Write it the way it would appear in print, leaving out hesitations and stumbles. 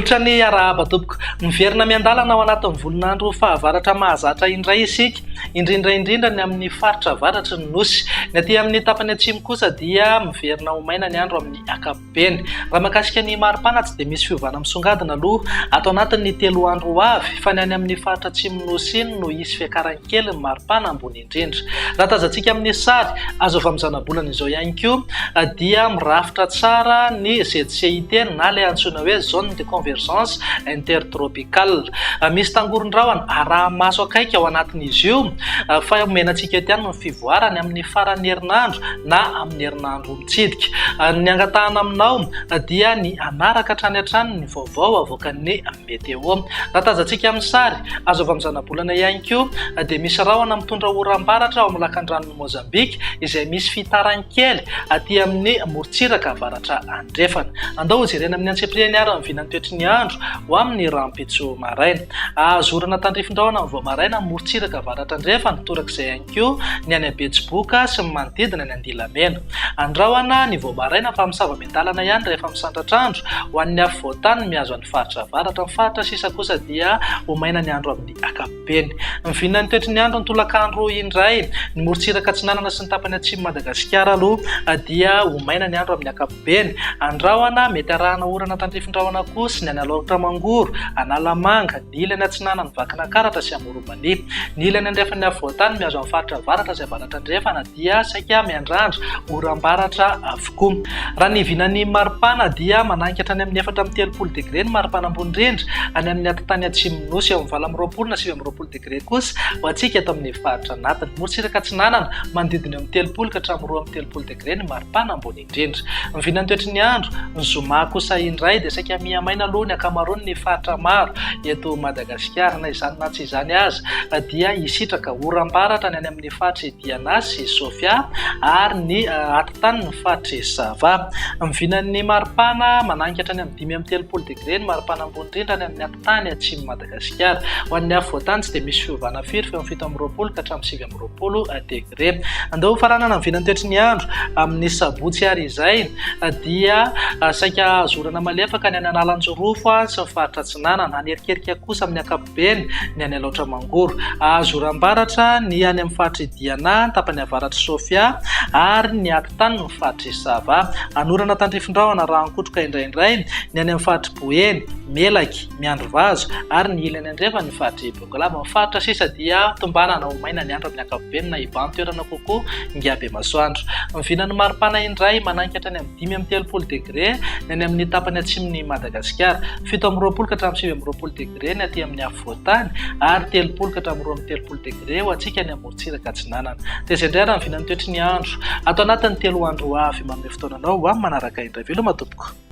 Miditra ny arahaba tompoko, miverina miandalana ao anatin'ny volinandro fahavaratra mahazatra indray isika, indrindra ny amin'ny faritra avaratra ny nosy. Ny aty amin'ny tapany atsimo kosa dia miverina ho maina ny andro amin'ny ankapobeny. Raha mahakasika ny maripana tsy dia misy fiovana misongadina aloha ato anatin'ny 3 andro ho avy, fa ny any amin'ny faritra atsimo nosy iny no hisy fiakarankely ny maripana ambony indrindra. Raha tazantsika amin'ny sary azo avy amin'izana bolana izao ihany koa dia mirafitra tsara ny ZCIT na ilay antsoina hoe zone de convergence intertropicale. Misy tangoron-drahona araha-maso akaiky ao anatin'izy io, fa menantsika eto ihany ny fivoarany amin'ny faran'ny herinandro na amin'ny herinandro mitsidika. Ny angatahana aminao dia ny anaraka hatrany hatrany ny vaovao avoakan'ny météo. Raha tazantsika amin'ny sary azo avy amin'izana bolana ihany koa dia misy rahona mitondra oram-baratra ao amin'ny lakan-dranon'i Mozambika izay misy fitarankely aty amin'ny morontsiraka avaratra andrefana. Andao jerena amin'ny antsepiriany ary ny vinany toetry ny andro ho amin'ny rampitso maraina. Azorana tandrifin-drahona amin'ny voamaraina morontsiraka avaratra andrefana, torak'izay ihany koa ny any Betsiboka sy ny manodidina ny Andilamena. Andrahona ny voamaraina fa amin'ny sava-mentalana ihany rehefa misandratra andro ho an'ny afo voatany mihazo an'ny faritra avaratra. Ny faritra sisa kosa dia ho maina ny andro amin'ny ankapobeny. Ny vinany toetry ny andro ny tolakandro indray, ny morontsiraka atsinanana sy ny tapany atsimo Madagasikara aloha dia ho maina ny andro amin'ny ankapobeny. Andrahona mety arahana orana tandrifin-drahona kosa ny any Alaotra Mangoro, Analamanga, ny ilany atsinanana ny Vakinankaratra sy Amoromania. Ny ilany andrefan'ny afo voatany mihazo amin'ny faritra avaratra sy avaratra andrefana dia saika miandrandra oram-baratra avokoa. Raha ny vinany maripana dia manankatra any amin'ny 4-30 degré ny maripana ambony indrindra, any amin'ny atitany atsimo nosy ao amin'ny 20 na 30 degré kosa ho antsika eto amin'ny faritra anatiny. Morontsiraka atsinanana manodidina amin'ny 30 ka hatramin'ny 30 degré ny maripana ambony indrindra. Ny vinany toetry ny andro ny zoma kosa indray dia saika miamaina aloha ny ankamaroany ny faritra maro eto Madagasikara, na izany na tsy izany aza dia hisitraka oram-baratra ny any amin'ny faritra Diana sy Sofia ary ny atitany ny faritra Sava. Ny vinan'ny maripana manankatra any amin'ny 5-30 degré ny maripana ambony indrindra ny amin'ny atitany atsimo Madagasikara. Ho an'ny afo voatany tsy dia misy fiovana firy, feo amin'ny 17 ka hatramin'ny 20 degré. Andao faranana ny vinany toetry ny andro amin'ny sabotsy ary izay dia saika azorana malefaka ny any Analanjorofo sy ny faritra atsinanana, any erikerika kosa amin'ny ankapobeny ny any Alaotra Mangoro. Azoram-baratra ny any amin'ny faritra Diana, tapany avaratra Sofia ary ny atitany ny faritra Sava. Anorana tandrifin-drahona raha ankotroka indraindray ny any amin'ny faritra Boeny, Melaky, Miandrovazo ary ny ilany andrefa ny faritra Beokalaba. Ny faritra sisa dia tombanana ho maina ny andro amin'ny ankapobeny na ivan toerana kokoa ngiabe masoandro. Ny vinany maripana indray manankatra ny amin'ny 5-30 degré ny any amin'ny tapany atsimon'ny Madagasikara, 17 ka hatramin'ny 20 degré ny aty amin'ny afo voatany ary 30 ka hatramin'ny 30 degré ho antsika ny amorontsiraka atsinanana. Dia izay indray raha ny vinany toetry ny andro ato anatin'ny 3 andro ho avy manome fotoananao amin'ny manaraka indray. Veloma tompoko.